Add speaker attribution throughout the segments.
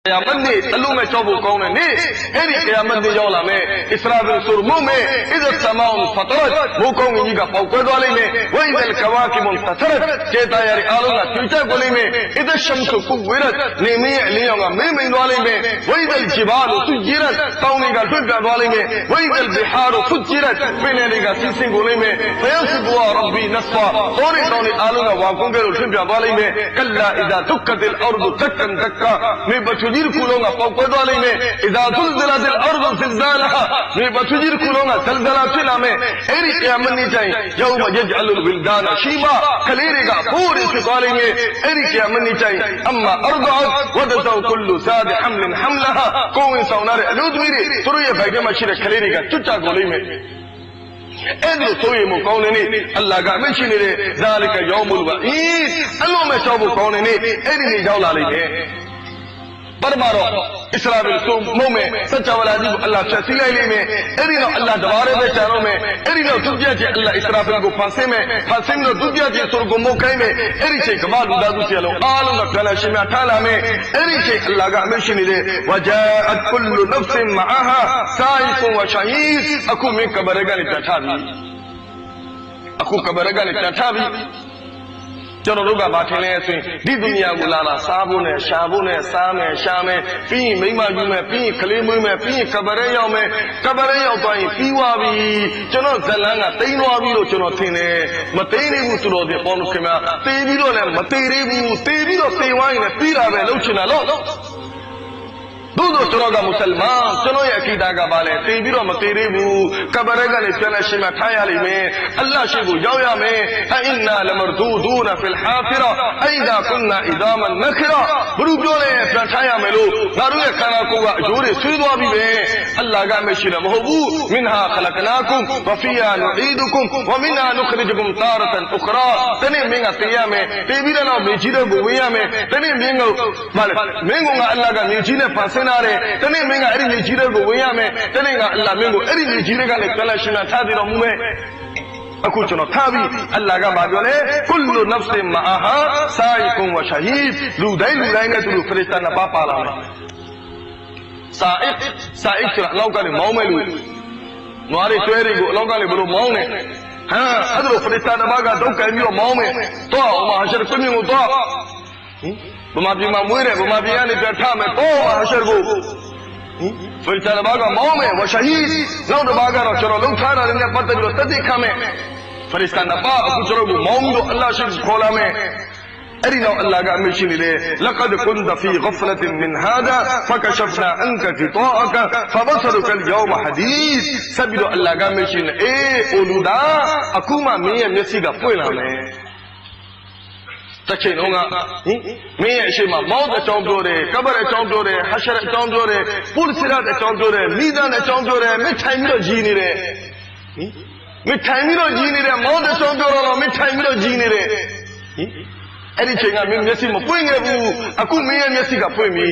Speaker 1: Qiyamati alume chobu kaune ni eri qiyamati jawla me Israfil sur muh me idha sama'un fatarat muh kaune ji ka paukwe dwale me wa idha al-kawakibu intasarat cheta yari alunga tuita gole me idha shamsu kuwirat nemi aliyonga me dwale me wa idha al-jibalu sujjirat kaune ka tuita dwale me wa idha al-biharu fujjirat pineri ka sisin gole me fayansibuwa rabbi nasfa tori alunga wa kungero tuita dwale me kalla idha dukkatil ardu dakkan dakka me batujir kulonga paukwe dwale me idha zulzilatil ardu zilzalaha me batujir kulonga zalzala chila me eri qiyamati chahi yawma yaj'alul wildana shiba kalere ga puri se dwale me eri qiyamati chahi amma arda'at wa tataw kullu zadi hamlin hamlaha koin saunare aludmiri turuye baige ma shire kalere ga tutta gole me Endo soye mo kaune ni Allah ga men shine de zalika yawmul wa'id allo me chobu kaune ni eri ni jaw la lai me Barbaro Israfil so muh me sacha wala ji Allah shasi lai le me eri no Allah dabare be charo me eri no dubya ji Allah Israfil ko phanse me phansim no dubya ji sur ko mo kai me eri che kamal da du se lo alu na kala shima thala me eri che Allah ga men shine de waja'at kullu nafsin ma'aha sa'iqun wa shahid aku me kabaraga ni tathabi aku kabaraga ni tathabiကျွန်တော်တို့ကဘာထင်လဲဆိုရင်ဒီဒုနီယာကိုလာစားဖို့နဲ့ရှာဖို့နဲ့စားမယ်ရှာမယ်ပြီးရင်မိမယူမယ်ပြီးရင်ကလေးမွေးမယ်ပြီးရင်ကဘရဲရောက်မယ်ကဘရဲရောက်သွားရင်ပြီးသွားပြီကျွန်တော်ဇလန်းကတိန်းသွားပြီလို့ကျွန်တော်ထင်တယ်မသိသေးဘူးသူတော်တွေပေါ်လို့ခင်ဗျာတေးပြီးတော့လည်းမသေးသေးဘူးတေးပြီးတော့တေးဝိုင်းနဲ့ပြီးတာပဲလှုပ်ချင်တာလို့Dodo choroga Musalman, chalo ye akida ka ba le, tei biro ma tei rebu, kabarega ne pyana shima thaya li me, Allah shibu yawya me, a inna lamarduduna fil hafira, aida kunna idaman nakhira, buru jole pyana thaya me lo, naru ye kana ko ga ajore suidwa bi me, Allah ga me shina mahubu, minha khalaqnakum, wa fiha nu'idukum, wa minha nukhrijukum taratan ukhra, tane menga teya me, tei biro na me jira go weya me, tane menga, bale, mengo nga Allah ga me jine panse Tane menga eri ni jire ko wenga me tane nga Allah mengo eri ni jire ka le kala shina tha di ro mu me aku chono tha bi Allah ka ba pyo le kullu nafsin ma'aha sa'iqun wa shahid lu dai ne tu farishta na pa la me sa'iq chira law ka le maung me lu nwari twe ri ko law ka le blo maung ne ha adro farishta na ba ka dau kai mi ro maung me to ma hashar kun mi mo to Bama pi ma mwe re, bama pi yani pya tha me, oh hashar ko. Farishta na baga maung me, wa shahid. Lau da baga ro charo lou thara ne patta biro tati kha me. Farishta na ba aku charo ko maung do Allah shir khola me. Eri no Allah ga me shini le, laqad kunta fi ghaflatin min hada, fakashafna anka ghita'aka, fabasaruka al-yawma hadid. Sabido Allah ga me shini, oluda, akuma me ye myasi ga pwin la me. တစ်ချိန်လုံးကမင်းရဲ့အရှိမမောင်းတဲ့အကြောင်းပြောတယ်ကဘရအကြောင်းပြောတယ်ဟာရှရအကြောင်းပြောတယ်ပုရိသရအကြောင်းပြောတယ်မိသားအကြောင်းပြောတယ်မထိုင်ပြီးတော့ကြီးနေတယ်မထိုင်ပြီးတော့ကြီးနေတယ်မောင်းတဲ့အကြောင်းပြောတော့မထိုင်ပြီးတော့ကြီးနေတယ်အဲ့ဒီချိန်ကမင်းမျက်စိမပွင့်ခဲ့ဘူးအခုမင်းရဲ့မျက်စိကပွင့်ပြီ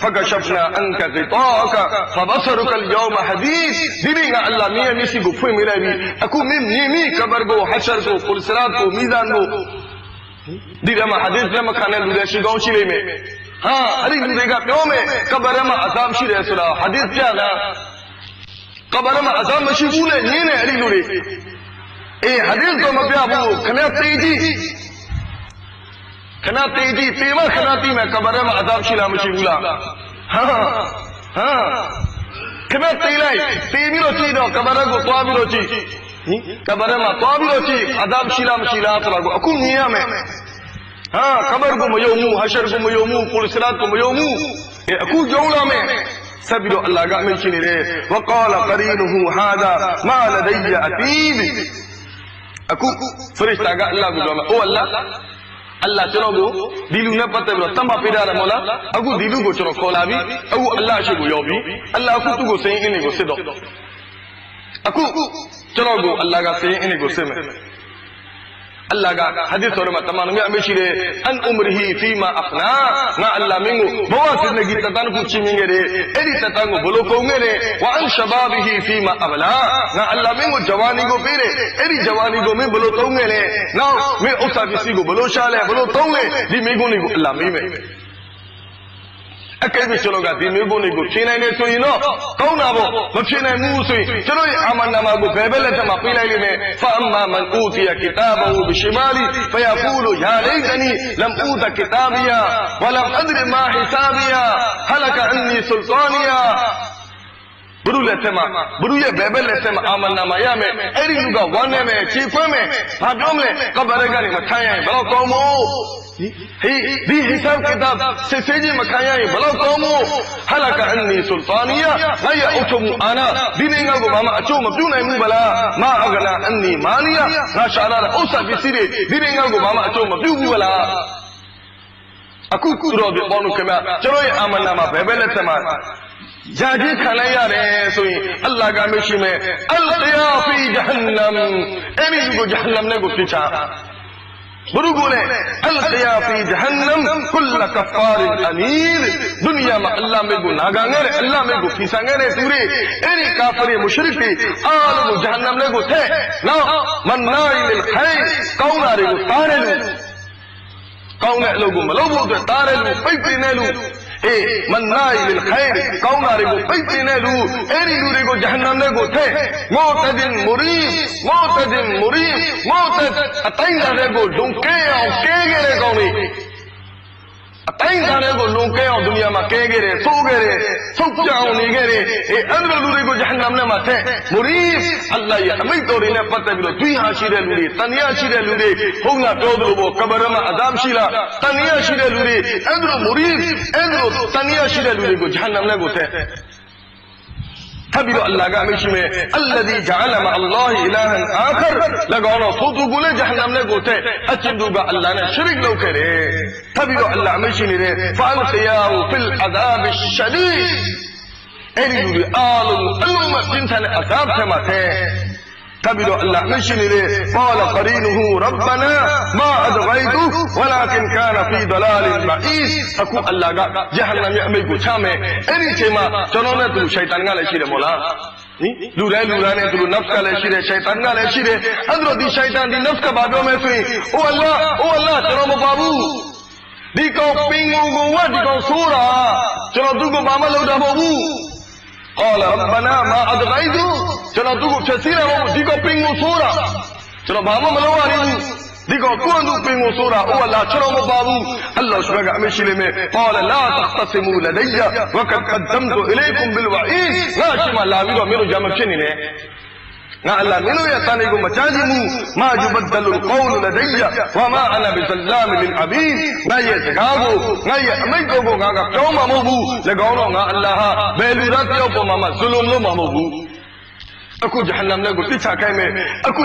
Speaker 1: فكشفنا عنك غطاءك فبصرك اليوم حديد دينك الله مينမျက်စိကိုဖွင့်မိလိုက်ပြီအခုမင်းမြင်မိကဘရကိုဟာရှရကိုပုရိသရကိုမိသားကိုဒီကမှာဟာဒီသ်နဲ့မခံတဲ့လူတွေရှိကောင်းရှိလိမ့်မယ်ဟာအဲ့ဒီလူတွေကပြောမယ်ကဘရမှာအဇာမရှိတယ်ဆိုတာဟာဒီသ်ပြတာကဘရမှာအဇာမရှိဘူးနဲ့ညင်းတယ်အဲ့ဒီလူတွေအေးဟာဒီသ်တော့မပြဘူးခဏတေးကြည့်ခဏတေးကြည့်တေးမခဏတီးမယ်ကဘရမှာအဇာရှိလားမရှိဘူးလားဟာခဏတေးလိုက်တေးပြီးတော့ကြည့်တော့ကဘရကိုသွားပြီးတော့ကြည့်ကဘရမှာသွားပြီးတော့ကြည့်အဇာရှိလားမရှိလားဆိုတာကိုအခုမြင်ရမယ်ဟာကဘရကိုမယုံဘူးဟာရှရကိုမယုံဘူးပုရိသရတ်ကိုမယုံဘူးအခုကြုံလာမယ်ဆက်ပြီးတော့အလ္လာဟ်ကအမိန့်ရှိနေတယ်ဝကာလကရီနဟူဟာဒါမာလဒိယအတီဘအခုဖရစ်တာကအလ္လာဟ်ကိုပြောမှာအိုအလ္လာဟ်အလ္လာဟ်ကျွန်တော်ကိုဒီလူနဲ့ပတ်သက်ပြီးတော့တတ်မှတ်ပေးတာမဟုတ်လားအခုဒီလူကိုကျွန်တော်ခေါ်လာပြီအခုအလ္လာဟ်ရှိကိုရောက်ပြီအလ္လာဟ်အခုသူ့ကိုစရင်အင်းတွေကိုစစ်တော့အခုကျွန်တော်ကိုအလ္လာဟ်ကစရင်အင်းတွေကိုစစ်မယ်Allah ka hadis sore ma tamam me ameshire an umrihi fima afna na Allah mingo bawa zindagi tatan ku chiminge de edi tatan ko bolo konge de wa an shababihi fima abla na Allah mingo jawani ko pere edi jawani ko me bolo konge le na me ussa bisi ko bolo sha le bolo tonge di me ko ni ko Allah me အကဲပြီးကျွန်တော်ကဒီမျိုးပုံတွေကိုဖြေနိုင်တယ်ဆိုရင်တော့ကောင်းတာပေါ့မဖြေနိုင်ဘူးဆိုရင်ကျွန်တော်ရဲ့အာမနာမကိုဘယ်ဘက်လက်ထက်မှာပေးလိုက်လိမ့်မယ်ဖာအမ္မာမန်ဥတီယကီတာဘဟူဘီရှီမာလီဖယကူလူယာလိတ်တနီလမ်ဥတကီတာဘီယာဝလမ်အဒရမာဟီဆာဘီယာဟလကအန်နီဆူလ်တာနီယာဘုရုလက်ထက်မှာဘုရုရဲ့ဘယ်ဘက်လက်ထက်မှာအာမနာမရမယ်အဲ့ဒီလူကဝမ်းနေမယ်ခြေဖွင့်မယ်ဘာပြောမလဲကဘာရကနေမထိုင်ရင်ဘယ်တော့ကောင်းမို့ဟေးဒီဟိဆပ်ကတာစစ်စေးကြီးမခံရရင်ဘယ်တော့ကောင်းမို့ဟလကအန်နီဆူလ်တာနီယာငါရဲ့အုပ်ချုပ်မှုအာဏာဒီနိုင်ငံကိုဘာမှအကျိုးမပြုနိုင်ဘူးဗလားမအဂနာအန်နီမာနီယာငါရှာလာတဲ့ဥစ္စာပစ္စည်းတွေဒီနိုင်ငံကိုဘာမှအကျိုးမပြုဘူးဗလားအခုသူတော်ပြပေါင်းလို့ခင်ဗျကျွန်တော်ရဲ့အာမနာမှာဘယ်ဘက်လက်ထက်မှာဂျာကြီးခံလိုက်ရတယ်ဆိုရင်အလ္လာဟ်ကမရှိမဲ့အလ်ကီယာဖီဂျဟန္နမ်အဲ့ဒီကိုဂျဟန္နမ်နဲ့ကိုပြချဘုရုကိုလည်းအလ်ကီယာဖီဂျဟန္နမ်ကုလကဖာရ်အနီးဒုနီယာမှာအလ္လာဟ်မေကိုနာခံခဲ့တယ်အလ္လာဟ်မေကိုဖီဆန်ခဲ့တဲ့သူတွေအဲ့ဒီကာဖရီမုရှရစ်တွေအားလုံးကိုဂျဟန္နမ်နဲ့ကိုထည့်နောက်မန်နာရီလ်ခိုင်ကောင်းတာတွေကိုတားတယ်လို့ကောင်းတဲ့အလုပ်ကိုမလုပ်ဖို့အတွက်တားတယ်လို့ပိတ်ပင်တယ်လို့အေးမန်နာရီလ်ခိုင်ကောင်းတာတွေကိုပိတ်ပင်တဲ့လူအဲ့ဒီလူတွေကိုဂျဟန္နမ်ထဲကိုထည့်မောတဒင်မူရီမောတဒင်မူရီမောတအတိုင်းသားတွေကိုလုံကဲအောင်ကဲခဲ့တဲ့ကောင်တွေအတိုင်းသားတွေကိုလုံကဲအောင်ဒုနီယာမှာကဲခဲ့တယ်သိုးခဲ့တယ်ဆုတ်ကြအောင်နေခဲ့တယ်အေးအဲ့ဒီလူတွေကိုဂျဟန္နမ်ထဲမှာထည့်မူရီအလ္လာဟ်ရဲ့အမိန့်တော်တွေနဲ့ပတ်သက်ပြီးတော့တွေးဟာရှိတဲ့လူတွေတန်ရာရှိတဲ့လူတွေဟုတ်လားပြောသလိုပေါ့ကဘရမှာအဒမ်ရှိလားတန်ရာရှိတဲ့လူတွေအဲ့ဒီမူရီအဲ့ဒီတန်ရာရှိတဲ့လူတွေကိုဂျဟန္နမ်ထဲကိုထည့်ထပ်ပြီးတော့အလ္လာဟ်ကအမိန့်ရှိမယ်အလ္လာဒီဂျအလမအလ္လာဟ်အီလာဟန်အာခရ၎င်းတော့သူကိုလည်းဂျဟန္နမ်ထဲကိုထည့်အကျဉ်သူကအလ္လာဟ်နဲ့ရှရစ်လုပ်ခဲ့တယ်ထပ်ပြီးတော့အလ္လာဟ်အမိန့်ရှိနေတဲ့ဖာအလ်ခီယာဟူဖီလ်အဒါဘ်ရှဒီအဲ့ဒီလူတွေအားလုံးအလုံးမပြင်းထန်တဲ့အဒါဘ်ထဲမှာထည့်ထပ်ပြီးတော့အလ္လာဟ်အမိန့်ရှိနေတဲ့ကာလကရီနူဟူရဘ္ဘနာမာအဒဂိုင်တူဝလာကင်ကာနဖီဒလာလင်မအီစ်အခုအလ္လာဟ်ကဂျဟန္နမ်ရဲ့အမိန့်ကိုချမယ်အဲ့ဒီအချိန်မှာကျွန်တော်နဲ့သူရှိုက်တန်ကလည်းရှိတယ်မို့လားလူတိုင်းနဲ့သူနဖ်ကလည်းရှိတယ်ရှိုက်တန်ကလည်းရှိတယ်အဲ့ဒါဒီရှိုက်တန်ဒီနဖ်ကဘာပြောမယ်ဆိုရင်အိုအလ္လာကျွန်တော်မပါဘူးဒီကောင်ပင်ကိုဝတ်ဒီကောင်ဆိုးတာကျွန်တော်သူ့ကိုဘာမှလုပ်တာမဟုတ်ဘူးقال ربنا ما أدغيت ကျွန်တော်သူ့ကိုဖြည့်ဆည်းရမဟုတ်ဒီကောင်ပင်ကိုဆိုးတာကျွန်တော်ဘာမှမလုပ်ရဘူးဒီကောင်ကိုယ်သူပင်ကိုဆိုးတာအိုအလ္လာကျွန်တော်မပါဘူးအလ္လာရှ်ကအမရှိလိမ့်မယ် قال لا تختصموا لدي وقد قدمت إليكم بالوعيد ငါရှိမှလာပြီးတော့မင်းတို့ဂျာမဖြစ်နေတယ်ငါအလ္လာမင်းတို့ရဲ့တန်တွေကိုမချမ်းဘူးမာဂျူဘဒလုလ်ကောလ်လဒိယဝမာအနာဘီဇလာမလင်အဘီငါရဲ့စကားကိုငါရဲ့အမိန့်တော်ကိုငါကပြောမှာမဟုတ်ဘူး၎င်းတော့ငါအလ္လာဟာဘယ်လူသားတယောက်ပေါ်မှာမှဇူလုံလုပ်မှာမဟုတ်ဘူးအခုဂျဟန္နမ်နဲ့ကိုပြစ်ချခိုင်းမယ်အခု